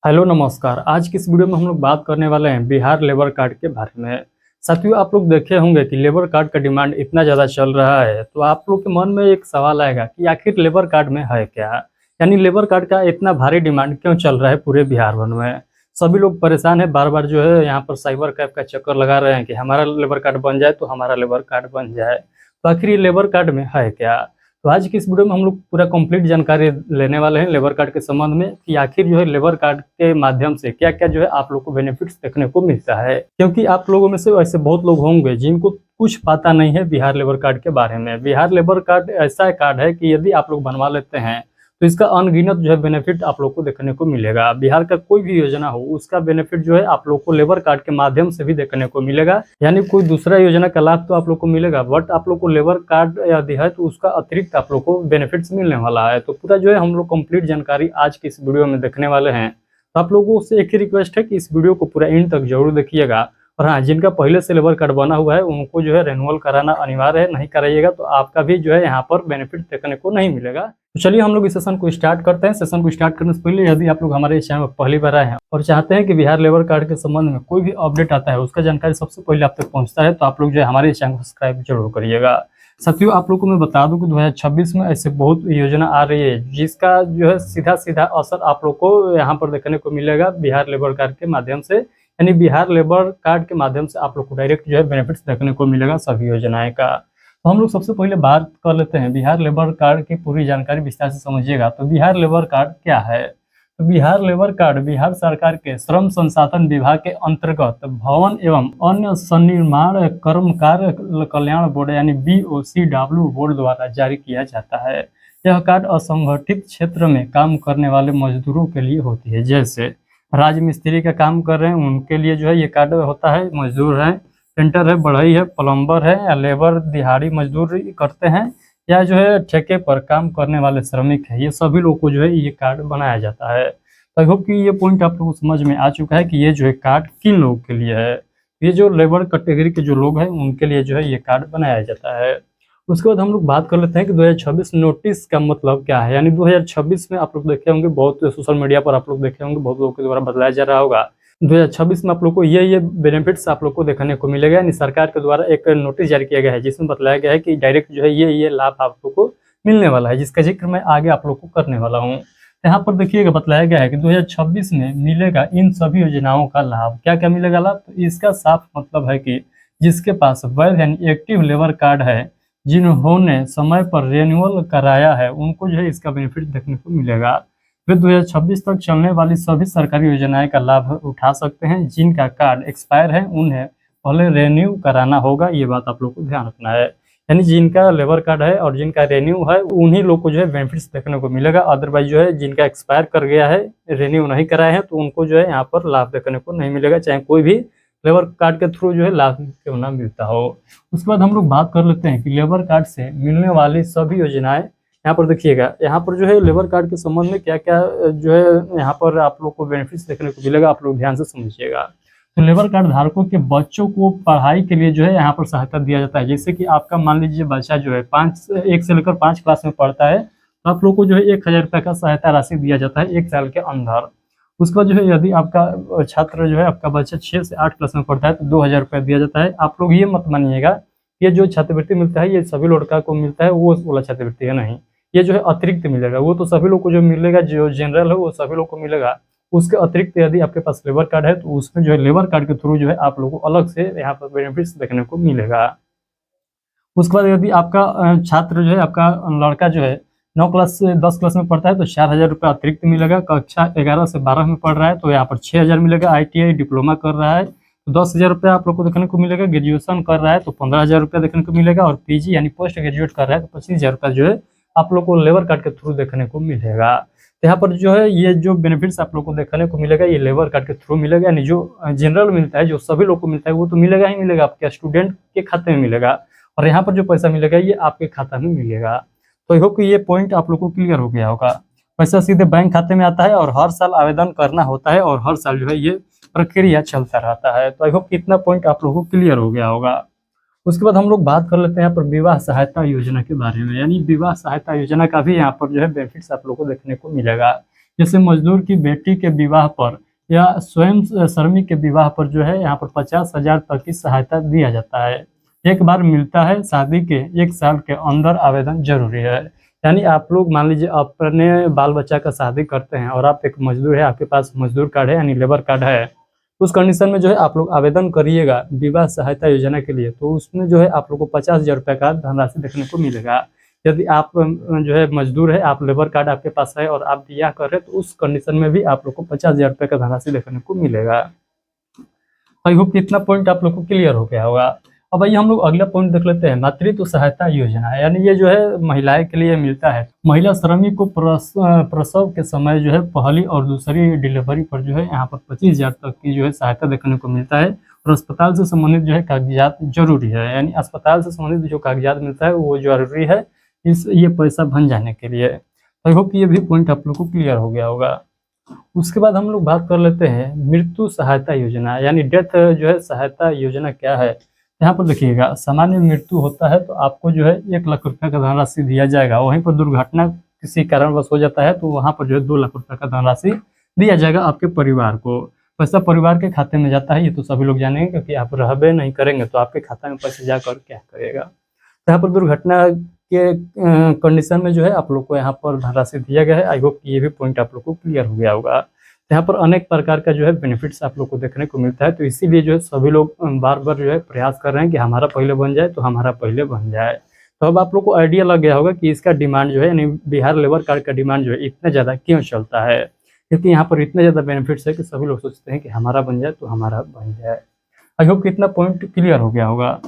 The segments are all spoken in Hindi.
हेलो नमस्कार। आज की इस वीडियो में हम लोग बात करने वाले हैं बिहार लेबर कार्ड के बारे में। साथियों, आप लोग देखे होंगे कि लेबर कार्ड का डिमांड इतना ज़्यादा चल रहा है, तो आप लोग के मन में एक सवाल आएगा कि आखिर लेबर कार्ड में है क्या? यानी लेबर कार्ड का इतना भारी डिमांड क्यों चल रहा है पूरे बिहार भर में? सभी लोग परेशान हैं, बार-बार जो है यहाँ पर साइबर कैफ़े का चक्कर लगा रहे हैं कि हमारा लेबर कार्ड बन जाए तो हमारा लेबर कार्ड बन जाए। तो आखिर ये लेबर कार्ड में है क्या? तो आज की इस वीडियो में हम लोग पूरा कंप्लीट जानकारी लेने वाले हैं लेबर कार्ड के संबंध में कि आखिर जो है लेबर कार्ड के माध्यम से क्या-क्या जो है आप लोग को बेनिफिट्स देखने को मिलता है। क्योंकि आप लोगों में से ऐसे बहुत लोग होंगे जिनको कुछ पता नहीं है बिहार लेबर कार्ड के बारे में। बिहार लेबर कार्ड ऐसा कार्ड है कि यदि आप लोग बनवा लेते हैं तो इसका अनगिनत जो है बेनिफिट आप लोग को देखने को मिलेगा। बिहार का कोई भी योजना हो उसका बेनिफिट जो है आप लोग को लेबर कार्ड के माध्यम से भी देखने को मिलेगा। यानी कोई दूसरा योजना का लाभ तो आप लोग को मिलेगा, बट आप लोग को लेबर कार्ड यदि है तो उसका अतिरिक्त आप लोग को बेनिफिट्स मिलने वाला है। तो पूरा जो है हम लोग कंप्लीट जानकारी आज की इस वीडियो में देखने वाले हैं। तो आप लोगों से एक ही रिक्वेस्ट है कि इस वीडियो को पूरा एंड तक जरूर देखिएगा। और हाँ, जिनका पहले से लेबर कार्ड बना हुआ है उनको जो है रिन्यूअल कराना अनिवार्य है, नहीं कराइएगा तो आपका भी जो है यहाँ पर बेनिफिट देखने को नहीं मिलेगा। तो चलिए हम लोग इस सेशन को स्टार्ट करते हैं। सेशन को स्टार्ट करने से पहले यदि आप लोग हमारे इस चैनल पर पहली बार आए हैं और चाहते हैं कि बिहार लेबर कार्ड के संबंध में कोई भी अपडेट आता है उसका जानकारी सबसे पहले आप तक पहुंचता है, तो आप लोग जो है हमारे इस चैनल को सब्सक्राइब जरूर करिएगा। साथियों, आप लोग को मैं बता दूं कि 2026 में ऐसे बहुत योजना आ रही है जिसका जो है सीधा असर आप लोग को यहाँ पर देखने को मिलेगा बिहार लेबर कार्ड के माध्यम से। यानी बिहार लेबर कार्ड के माध्यम से आप लोग को डायरेक्ट जो है बेनिफिट्स देखने को मिलेगा सभी योजनाएं का। तो हम लोग सबसे पहले बात कर लेते हैं बिहार लेबर कार्ड की पूरी जानकारी विस्तार से समझिएगा। तो बिहार लेबर कार्ड क्या है? तो बिहार लेबर कार्ड बिहार सरकार के श्रम संसाधन विभाग के अंतर्गत भवन एवं अन्य सन्निर्माण कर्मकार कल्याण बोर्ड यानी BOCW बोर्ड द्वारा जारी किया जाता है। यह कार्ड असंगठित क्षेत्र में काम करने वाले मजदूरों के लिए होती है, जैसे राजमिस्त्री का काम कर रहे हैं उनके लिए जो है ये कार्ड होता है। मजदूर हैं, पेंटर है, बढ़ई है, प्लम्बर है या लेबर दिहाड़ी मजदूरी करते हैं या जो है ठेके पर काम करने वाले श्रमिक है, ये सभी लोग को जो है ये कार्ड बनाया जाता है। तो आई होप कि ये पॉइंट आप लोगों को समझ में आ चुका है कि ये जो है कार्ड किन लोगों के लिए है। ये जो लेबर कैटेगरी के जो लोग हैं उनके लिए जो है ये कार्ड बनाया जाता है। उसके बाद हम लोग बात कर लेते हैं कि 2026 नोटिस का मतलब क्या है। यानी 2026 में आप लोग देखे होंगे, बहुत सोशल मीडिया पर आप लोग देखे होंगे, बहुत लोगों के द्वारा बताया जा रहा होगा 2026 में आप लोग को ये बेनिफिट्स आप लोग को देखने को मिलेगा। यानी सरकार के द्वारा एक नोटिस जारी किया गया है जिसमें बताया गया है कि डायरेक्ट जो है ये लाभ आप लोग को मिलने वाला है, जिसका जिक्र मैं आगे आप लोग को करने वाला हूँ। यहाँ पर देखिएगा बताया गया है कि 2026 में मिलेगा इन सभी योजनाओं का लाभ। क्या क्या मिलेगा लाभ? तो इसका साफ मतलब है कि जिसके पास वैध यानी एक्टिव लेबर कार्ड है, जिन्होंने समय पर रेन्युअल कराया है, उनको जो है इसका बेनिफिट देखने को मिलेगा। वे 2026 तक चलने वाली सभी सरकारी योजनाएं का लाभ उठा सकते हैं। जिनका कार्ड एक्सपायर है उन्हें पहले रेन्यू कराना होगा, ये बात आप लोग को ध्यान रखना है। यानी जिनका लेबर कार्ड है और जिनका रेन्यू है उन्हीं लोग को जो है बेनिफिट्स देखने को मिलेगा। अदरवाइज जो है जिनका एक्सपायर कर गया है, रेन्यू नहीं कराए हैं, तो उनको जो है यहाँ पर लाभ देखने को नहीं मिलेगा, चाहे कोई भी लेबर कार्ड के थ्रू जो है लाभ क्यों ना मिलता हो। उसके बाद हम लोग बात कर लेते हैं कि लेबर कार्ड से मिलने वाली सभी योजनाएं। यहाँ पर देखिएगा, यहाँ पर जो है लेबर कार्ड के संबंध में क्या क्या जो है यहाँ पर आप लोग को बेनिफिट्स देखने को मिलेगा, आप लोग ध्यान से समझिएगा। तो लेबर कार्ड धारकों के बच्चों को पढ़ाई के लिए जो है यहाँ पर सहायता दिया जाता है। जैसे कि आपका मान लीजिए बच्चा जो है 1 से लेकर 5 क्लास में पढ़ता है, तो आप लोग को जो है 1000 रुपये का सहायता राशि दिया जाता है 1 साल के अंदर। उसके बाद जो है यदि आपका छात्र जो है आपका बच्चा 6 से 8 क्लास में पढ़ता है तो 2000 रुपये दिया जाता है। आप लोग ये मत मानिएगा ये जो छात्रवृत्ति मिलता है ये सभी लड़का को मिलता है, वो वाला छात्रवृत्ति है, नहीं। ये जो है अतिरिक्त मिलेगा, वो तो सभी लोग को जो मिलेगा, जो जनरल है वो सभी लोग को मिलेगा। उसके अतिरिक्त यदि आपके पास लेबर कार्ड है तो उसमें जो है लेबर कार्ड के थ्रू जो है आप लोगों को अलग से यहाँ पर बेनिफिट्स देखने को मिलेगा। उसके बाद यदि आपका छात्र जो है आपका लड़का जो है 9 क्लास से 10 क्लास में पढ़ता है तो 4000 रुपये अतिरिक्त मिलेगा। कक्षा 11 से 12 में पढ़ रहा है तो यहाँ पर 6000 मिलेगा। ITI डिप्लोमा कर रहा है तो 10,000 रुपये आप लोग को देखने को मिलेगा। ग्रेजुएशन कर रहा है तो 15,000 रुपये देखने को मिलेगा। और PG यानी पोस्ट ग्रेजुएट कर रहा है तो 25,000 रुपये जो है आप लोग को लेबर कार्ड के थ्रू देखने को मिलेगा। तो यहाँ पर जो है ये जो बेनिफिट्स आप लोग को देखने को मिलेगा ये लेबर कार्ड के थ्रू मिलेगा। यानी जो जनरल मिलता है, जो सभी लोग को मिलता है, वो तो मिलेगा ही मिलेगा, आपके स्टूडेंट के खाते में मिलेगा। और यहाँ पर जो पैसा मिलेगा ये आपके खाता में मिलेगा। तो आई होप कि ये पॉइंट आप लोग को क्लियर हो गया होगा। पैसा सीधे बैंक खाते में आता है और हर साल आवेदन करना होता है और हर साल जो है ये प्रक्रिया चलता रहता है। तो आई होप कि इतना पॉइंट आप लोगों को क्लियर हो गया होगा। उसके बाद हम लोग बात कर लेते हैं यहाँ पर विवाह सहायता योजना के बारे में। यानी विवाह सहायता योजना का भी यहाँ पर जो है बेनिफिट्स आप लोग को देखने को मिलेगा। जैसे मजदूर की बेटी के विवाह पर या स्वयं श्रमिक के विवाह पर जो है यहाँ पर 50,000 तक की सहायता दिया जाता है। एक बार मिलता है, शादी के 1 साल के अंदर आवेदन ज़रूरी है। यानी आप लोग मान लीजिए अपने बाल-बच्चा का शादी करते हैं और आप एक मज़दूर हैं, आपके पास मज़दूर कार्ड है यानी लेबर कार्ड है। उस कंडीशन में जो है आप लोग आवेदन करिएगा विवाह सहायता योजना के लिए, तो उसमें जो है आप लोग को 50,000 रुपये का धनराशि देखने को मिलेगा। यदि आप जो है मज़दूर है, आप लेबर कार्ड आपके पास है और आप ब्याह कर रहे हैं, तो उस कंडीशन में भी आप लोग को 50,000 रुपये का धनराशि देखने को मिलेगा। आई होप कि इतना पॉइंट आप लोग को क्लियर हो गया होगा। अब आइए हम लोग अगला पॉइंट देख लेते हैं, मातृत्व सहायता योजना। यानी ये जो है महिलाएं के लिए मिलता है। महिला श्रमिक को प्रसव के समय जो है पहली और दूसरी डिलीवरी पर जो है यहाँ पर 25,000 तक की जो है सहायता देखने को मिलता है और अस्पताल से संबंधित जो है कागजात जरूरी है। यानी अस्पताल से संबंधित जो कागजात मिलता है वो जरूरी है ये पैसा बन जाने के लिए। आई होप ये भी पॉइंट आप लोग को क्लियर हो गया होगा। उसके बाद हम लोग बात कर लेते हैं मृत्यु सहायता योजना। यानी डेथ जो है सहायता योजना क्या है। यहाँ पर देखिएगा, सामान्य मृत्यु होता है तो आपको जो है 1 लाख रुपये का धनराशि दिया जाएगा। वहीं पर दुर्घटना किसी कारणवश हो जाता है तो वहाँ पर जो है 2 लाख रुपये का धनराशि दिया जाएगा आपके परिवार को। पैसा परिवार के खाते में जाता है, ये तो सभी लोग जानेंगे, क्योंकि आप रहबे नहीं करेंगे तो आपके खाता में पैसे जाकर क्या करेगा। तो यहाँ पर दुर्घटना के कंडीशन में जो है आप लोग को यहाँ पर धनराशि दिया गया है। आई होप ये भी पॉइंट आप लोग को क्लियर हो गया होगा। यहाँ पर अनेक प्रकार का जो है बेनिफिट्स आप लोग को देखने को मिलता है, तो इसीलिए जो है सभी लोग बार बार जो है प्रयास कर रहे हैं कि हमारा पहले बन जाए तो हमारा पहले बन जाए। तो अब आप लोग को आइडिया लग गया होगा कि इसका डिमांड जो है यानी बिहार लेबर कार्ड का डिमांड जो है इतना ज़्यादा क्यों चलता है, क्योंकि यहाँ पर इतने ज़्यादा बेनिफिट्स है कि सभी लोग सोचते हैं कि हमारा बन जाए तो हमारा बन जाए। आई होप कितना पॉइंट क्लियर हो गया होगा।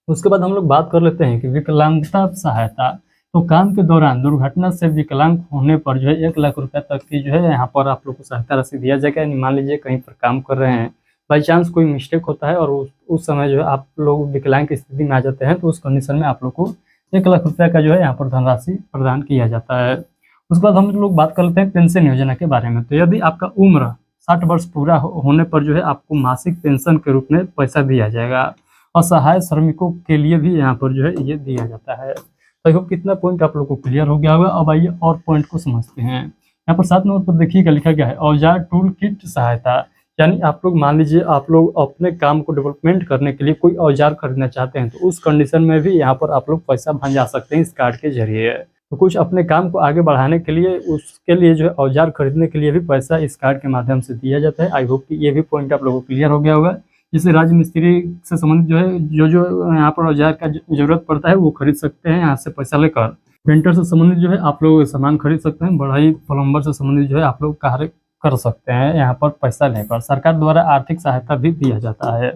उसके बाद हम लोग बात कर लेते हैं कि विकलांगता सहायता। तो काम के दौरान दुर्घटना से विकलांग होने पर जो है 1 लाख रुपये तक की जो है यहाँ पर आप लोग को सहायता राशि दिया जाएगा। यानी मान लीजिए कहीं पर काम कर रहे हैं, बाई चांस कोई मिस्टेक होता है और उस समय जो है आप लोग विकलांग की स्थिति में आ जाते हैं, तो उस कंडीशन में आप लोग को 1 लाख रुपये का जो है यहाँ पर धनराशि प्रदान किया जाता है। उसके बाद हम लोग बात कर लेते हैं पेंशन योजना के बारे में। तो यदि आपका उम्र 60 वर्ष पूरा होने पर जो है आपको मासिक पेंशन के रूप में पैसा दिया जाएगा। असहाय श्रमिकों के लिए भी यहाँ पर जो है ये दिया जाता है। तो आई होप कितना पॉइंट आप लोग को क्लियर हो गया होगा। अब आइए और पॉइंट को समझते हैं। यहाँ पर 7 नंबर पर देखिएगा लिखा गया है औजार टूल किट सहायता। यानी आप लोग मान लीजिए आप लोग अपने काम को डेवलपमेंट करने के लिए कोई औजार खरीदना चाहते हैं, तो उस कंडीशन में भी यहाँ पर आप लोग पैसा भंजा सकते हैं इस कार्ड के जरिए। तो कुछ अपने काम को आगे बढ़ाने के लिए उसके लिए जो है औजार खरीदने के लिए भी पैसा इस कार्ड के माध्यम से दिया जाता है। आई होप कि ये भी पॉइंट आप लोगों को क्लियर हो गया होगा। जैसे राजमिस्त्री से संबंधित जो है जो यहाँ पर औजार का जरूरत पड़ता है वो खरीद सकते हैं यहाँ से पैसा लेकर। पेंटर से संबंधित जो है आप लोग सामान खरीद सकते हैं। बढ़ई प्लम्बर से संबंधित जो है आप लोग कार्य कर सकते हैं यहाँ पर पैसा लेकर। सरकार द्वारा आर्थिक सहायता भी दिया जाता है।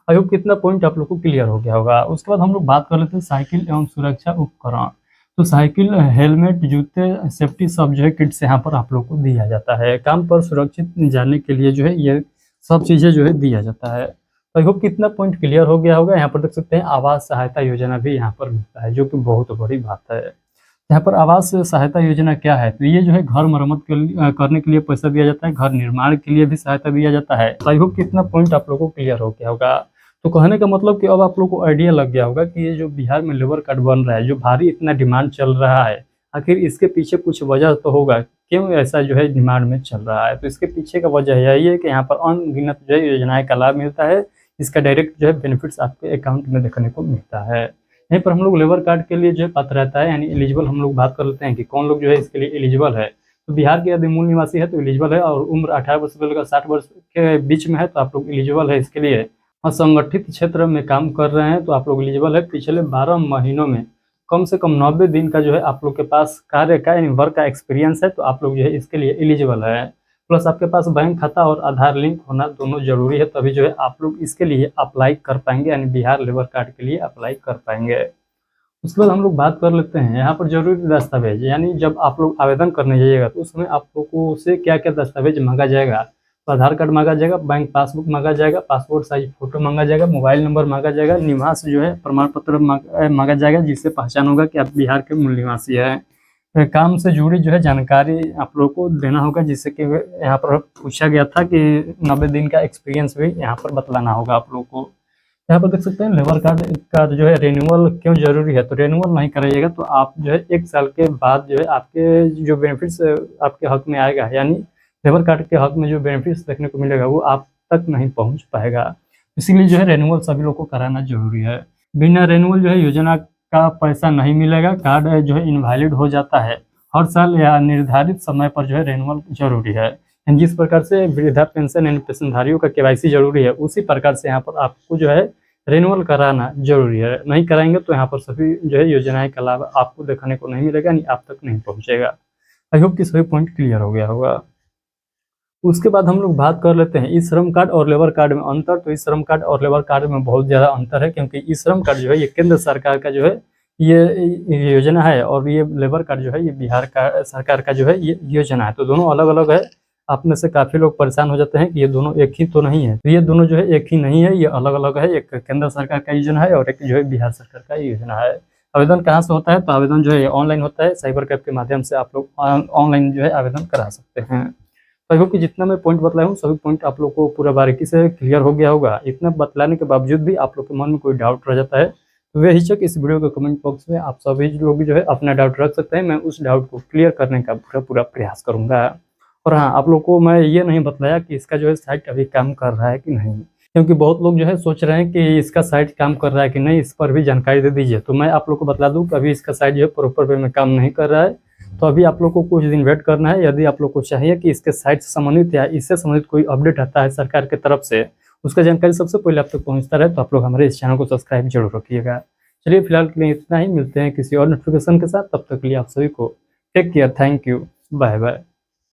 आई होप कितना पॉइंट आप लोग को क्लियर हो गया होगा। उसके बाद हम लोग बात कर लेते हैं साइकिल एवं सुरक्षा उपकरण। तो साइकिल, हेलमेट, जूते, सेफ्टी सब जो है किट्स यहाँ पर आप लोग को दिया जाता है। काम पर सुरक्षित जाने के लिए जो है ये सब चीज़ें जो है दिया जाता है। तो आई होप कितना पॉइंट क्लियर हो गया होगा। यहाँ पर देख सकते हैं आवास सहायता योजना भी यहाँ पर मिलता है, जो कि बहुत बड़ी बात है। यहाँ पर आवास सहायता योजना क्या है, तो ये जो है घर मरम्मत करने के लिए पैसा दिया जाता है, घर निर्माण के लिए भी सहायता दिया जाता है। तो आई होप कितना पॉइंट आप लोगों को क्लियर हो गया होगा। तो कहने का मतलब कि अब आप लोग को आइडिया लग गया होगा कि ये जो बिहार में लेबर कार्ड बन रहा है, जो भारी इतना डिमांड चल रहा है, आखिर इसके पीछे कुछ वजह तो होगा क्यों ऐसा जो है डिमांड में चल रहा है। तो इसके पीछे का वजह यही है कि यहाँ पर अनगिनत जो है योजनाएं का लाभ मिलता है। इसका डायरेक्ट जो है बेनिफिट्स आपके अकाउंट में देखने को मिलता है। यहीं पर हम लोग लेबर कार्ड के लिए जो है पात्र रहता है, यानी एलिजिबल हम लोग बात कर लेते हैं कि कौन लोग जो है इसके लिए एलिजिबल है। तो बिहार के यदि मूल निवासी है तो एलिजिबल है, और उम्र 18 वर्ष से लेकर 60 वर्ष के बीच में है तो आप लोग एलिजिबल है इसके लिए। असंगठित क्षेत्र में काम कर रहे हैं तो आप लोग एलिजिबल है। पिछले 12 महीनों में कम से कम 90 दिन का जो है आप लोग के पास कार्य का यानी वर्क का एक्सपीरियंस है तो आप लोग जो है इसके लिए एलिजिबल है। प्लस आपके पास बैंक खाता और आधार लिंक होना दोनों जरूरी है, तभी जो है आप लोग इसके लिए अप्लाई कर पाएंगे, यानी बिहार लेबर कार्ड के लिए अप्लाई कर पाएंगे। उसके बाद हम लोग बात कर लेते हैं यहाँ पर जरूरी दस्तावेज। यानी जब आप लोग आवेदन करने जाइएगा तो उस समय आप लोगों से क्या क्या दस्तावेज मांगा जाएगा। तो आधार कार्ड मांगा जाएगा, बैंक पासबुक मांगा जाएगा, पासपोर्ट साइज फोटो मांगा जाएगा, मोबाइल नंबर मांगा जाएगा, निवास जो है प्रमाण पत्र मांगा जाएगा, जिससे पहचान होगा कि आप बिहार के मूल निवासी हैं। काम से जुड़ी जो है जानकारी आप लोग को देना होगा, जिससे कि यहाँ पर पूछा गया था कि 90 दिन का एक्सपीरियंस भी यहाँ पर बतलाना होगा आप लोग को। यहाँ पर देख सकते हैं लेबर कार्ड का जो है रिन्यूअल क्यों जरूरी है। तो रिन्यूअल नहीं कराइएगा तो आप जो है 1 साल के बाद जो है आपके जो बेनिफिट्स आपके हक में आएगा, यानी लेबर कार्ड के हक में जो बेनिफिट्स देखने को मिलेगा वो आप तक नहीं पहुँच पाएगा। इसीलिए जो है रिन्यूअल सभी लोग को कराना जरूरी है। बिना रिन्यूअल जो है योजना का पैसा नहीं मिलेगा, कार्ड जो है इनवैलिड हो जाता है। हर साल या निर्धारित समय पर जो है रिन्यूअल जरूरी है। जिस प्रकार से वृद्धा पेंशन यानी पेंशनधारियों का केवाईसी जरूरी है, उसी प्रकार से यहाँ पर आपको जो है रिन्यूअल कराना जरूरी है। नहीं कराएंगे तो यहाँ पर सभी जो है योजनाएं का लाभ आपको देखने को नहीं मिलेगा, नहीं आप तक नहीं पहुँचेगा। आई होप कि सभी पॉइंट क्लियर हो गया होगा। उसके बाद हम लोग बात कर लेते हैं ई श्रम कार्ड और लेबर कार्ड में अंतर। तो ई श्रम कार्ड और लेबर कार्ड में बहुत ज़्यादा अंतर है, क्योंकि ई श्रम कार्ड जो है ये केंद्र सरकार का जो है ये योजना है, और ये लेबर कार्ड जो है ये बिहार का सरकार का जो है ये योजना है। तो दोनों अलग अलग है। आप में से काफ़ी लोग परेशान हो जाते हैं कि ये दोनों एक ही तो नहीं है। तो ये दोनों जो है एक ही नहीं है, ये अलग अलग है। एक केंद्र सरकार का योजना है और एक जो है बिहार सरकार का योजना है। आवेदन कहाँ से होता है? तो आवेदन जो है ऑनलाइन होता है, साइबर कैफ के माध्यम से आप लोग ऑनलाइन जो है आवेदन करा सकते हैं। तो आई होप कि जितना मैं पॉइंट बतलाया हूँ सभी पॉइंट आप लोग को पूरा बारीकी से क्लियर हो गया होगा। इतना बतलाने के बावजूद भी आप लोग के मन में कोई डाउट रह जाता है तो बेहिचक इस वीडियो के कमेंट बॉक्स में आप सभी लोग जो है अपना डाउट रख सकते हैं। मैं उस डाउट को क्लियर करने का पूरा प्रयास करूँगा। और हाँ, आप लोग को मैं ये नहीं बतलाया कि इसका जो है साइट अभी काम कर रहा है कि नहीं, क्योंकि बहुत लोग जो है सोच रहे हैं कि इसका साइट काम कर रहा है कि नहीं, इस पर भी जानकारी दे दीजिए। तो मैं आप लोग को बता दूं कि अभी इसका साइट जो है प्रॉपर वे में काम नहीं कर रहा है। तो अभी आप लोग को कुछ दिन वेट करना है। यदि आप लोग को चाहिए कि इसके साइट से संबंधित या इससे संबंधित कोई अपडेट आता है सरकार की तरफ से, उसका जानकारी सबसे पहले आप तक पहुँचता रहे, तो आप लोग हमारे इस चैनल को सब्सक्राइब जरूर रखिएगा। चलिए फिलहाल के लिए इतना ही, मिलते हैं किसी और नोटिफिकेशन के साथ। तब तक के लिए आप सभी को take care, thank you, bye bye.